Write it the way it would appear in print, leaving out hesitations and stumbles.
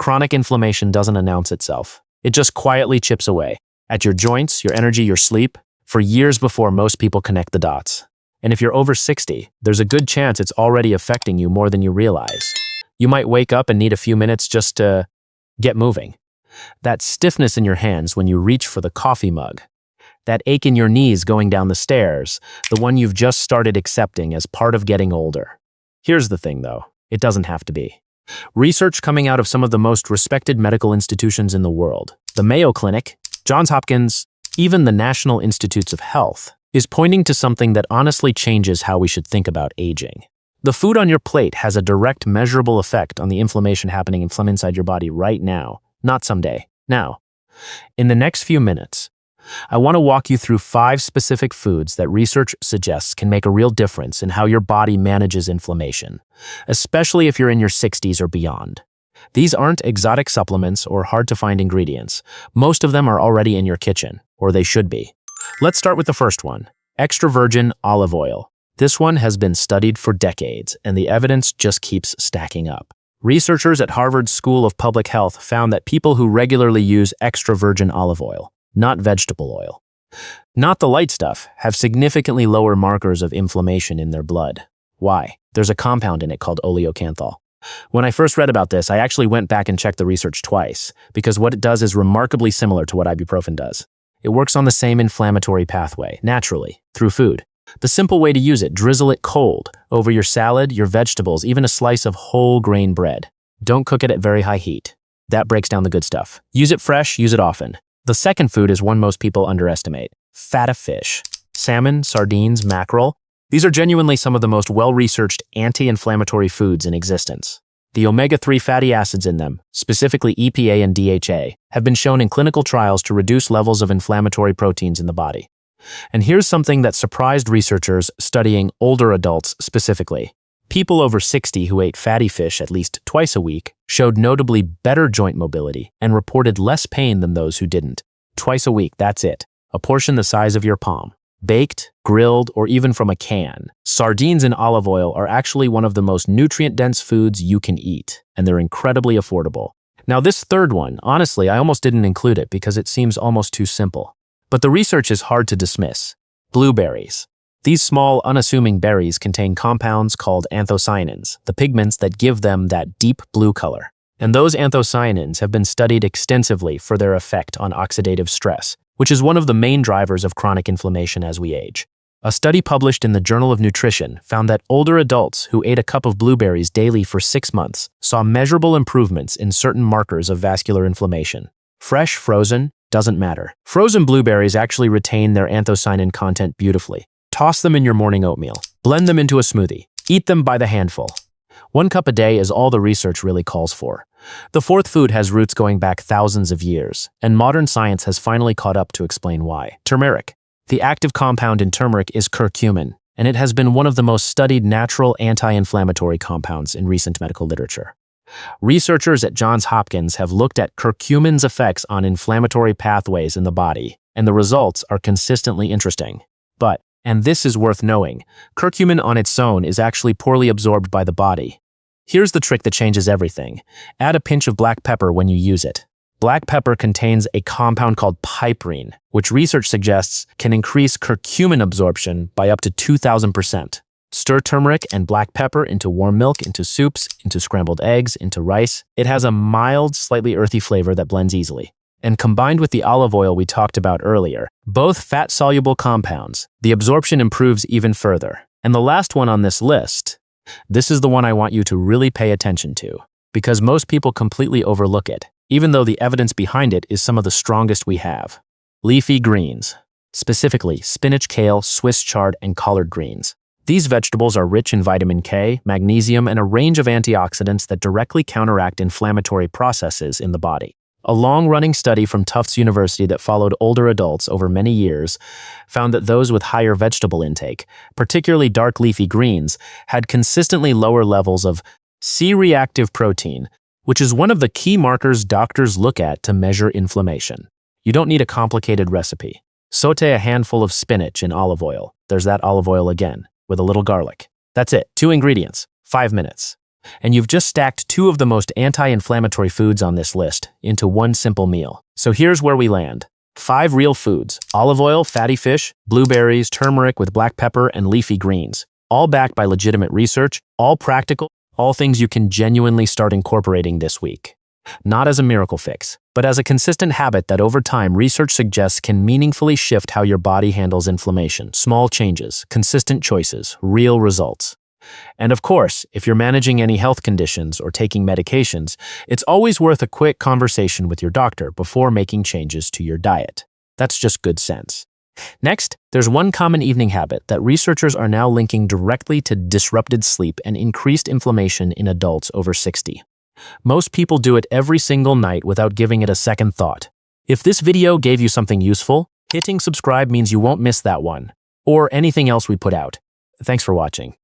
chronic inflammation doesn't announce itself. It just quietly chips away at your joints, your energy, your sleep, for years before most people connect the dots. And if you're over 60, there's a good chance it's already affecting you more than you realize. You might wake up and need a few minutes just to get moving. That stiffness in your hands when you reach for the coffee mug. That ache in your knees going down the stairs, the one you've just started accepting as part of getting older. Here's the thing, though. It doesn't have to be. Research coming out of some of the most respected medical institutions in the world, the Mayo Clinic, Johns Hopkins, even the National Institutes of Health, is pointing to something that honestly changes how we should think about aging. The food on your plate has a direct measurable effect on the inflammation happening inside your body right now, not someday. Now, in the next few minutes, I want to walk you through 5 specific foods that research suggests can make a real difference in how your body manages inflammation, especially if you're in your 60s or beyond. These aren't exotic supplements or hard-to-find ingredients. Most of them are already in your kitchen, or they should be. Let's start with the first one, extra virgin olive oil. This one has been studied for decades, and the evidence just keeps stacking up. Researchers at Harvard School of Public Health found that people who regularly use extra virgin olive oil, not vegetable oil, not the light stuff, have significantly lower markers of inflammation in their blood. Why? There's a compound in it called oleocanthal. When I first read about this, I actually went back and checked the research twice, because what it does is remarkably similar to what ibuprofen does. It works on the same inflammatory pathway, naturally, through food. The simple way to use it, drizzle it cold, over your salad, your vegetables, even a slice of whole grain bread. Don't cook it at very high heat. That breaks down the good stuff. Use it fresh, use it often. The second food is one most people underestimate, fat of fish. Salmon, sardines, mackerel. These are genuinely some of the most well-researched anti-inflammatory foods in existence. The omega-3 fatty acids in them, specifically EPA and DHA, have been shown in clinical trials to reduce levels of inflammatory proteins in the body. And here's something that surprised researchers studying older adults specifically. People over 60 who ate fatty fish at least twice a week showed notably better joint mobility and reported less pain than those who didn't. Twice a week, that's it. A portion the size of your palm. Baked, grilled, or even from a can. Sardines in olive oil are actually one of the most nutrient-dense foods you can eat, and they're incredibly affordable. Now this third one, honestly, I almost didn't include it because it seems almost too simple. But the research is hard to dismiss. Blueberries. These small, unassuming berries contain compounds called anthocyanins, the pigments that give them that deep blue color. And those anthocyanins have been studied extensively for their effect on oxidative stress, which is one of the main drivers of chronic inflammation as we age. A study published in the Journal of Nutrition found that older adults who ate a cup of blueberries daily for 6 months saw measurable improvements in certain markers of vascular inflammation. Fresh, frozen, doesn't matter. Frozen blueberries actually retain their anthocyanin content beautifully. Toss them in your morning oatmeal. Blend them into a smoothie. Eat them by the handful. 1 cup a day is all the research really calls for. The fourth food has roots going back thousands of years, and modern science has finally caught up to explain why. Turmeric. The active compound in turmeric is curcumin, and it has been one of the most studied natural anti-inflammatory compounds in recent medical literature. Researchers at Johns Hopkins have looked at curcumin's effects on inflammatory pathways in the body, and the results are consistently interesting. But, and this is worth knowing, curcumin on its own is actually poorly absorbed by the body. Here's the trick that changes everything. Add a pinch of black pepper when you use it. Black pepper contains a compound called piperine, which research suggests can increase curcumin absorption by up to 2,000%. Stir turmeric and black pepper into warm milk, into soups, into scrambled eggs, into rice. It has a mild, slightly earthy flavor that blends easily. And combined with the olive oil we talked about earlier, both fat-soluble compounds, the absorption improves even further. And the last one on this list, this is the one I want you to really pay attention to, because most people completely overlook it, even though the evidence behind it is some of the strongest we have. Leafy greens, specifically spinach, kale, Swiss chard, and collard greens. These vegetables are rich in vitamin K, magnesium, and a range of antioxidants that directly counteract inflammatory processes in the body. A long-running study from Tufts University that followed older adults over many years found that those with higher vegetable intake, particularly dark leafy greens, had consistently lower levels of C-reactive protein, which is one of the key markers doctors look at to measure inflammation. You don't need a complicated recipe. Sauté a handful of spinach in olive oil. There's that olive oil again, with a little garlic. That's it. 2 ingredients, 5 minutes. And you've just stacked two of the most anti-inflammatory foods on this list into one simple meal. So here's where we land. 5 real foods: olive oil, fatty fish, blueberries, turmeric with black pepper, and leafy greens. All backed by legitimate research, all practical, all things you can genuinely start incorporating this week. Not as a miracle fix, but as a consistent habit that over time research suggests can meaningfully shift how your body handles inflammation. Small changes, consistent choices, real results. And of course, if you're managing any health conditions or taking medications, it's always worth a quick conversation with your doctor before making changes to your diet. That's just good sense. Next, there's one common evening habit that researchers are now linking directly to disrupted sleep and increased inflammation in adults over 60. Most people do it every single night without giving it a second thought. If this video gave you something useful, hitting subscribe means you won't miss that one, or anything else we put out. Thanks for watching.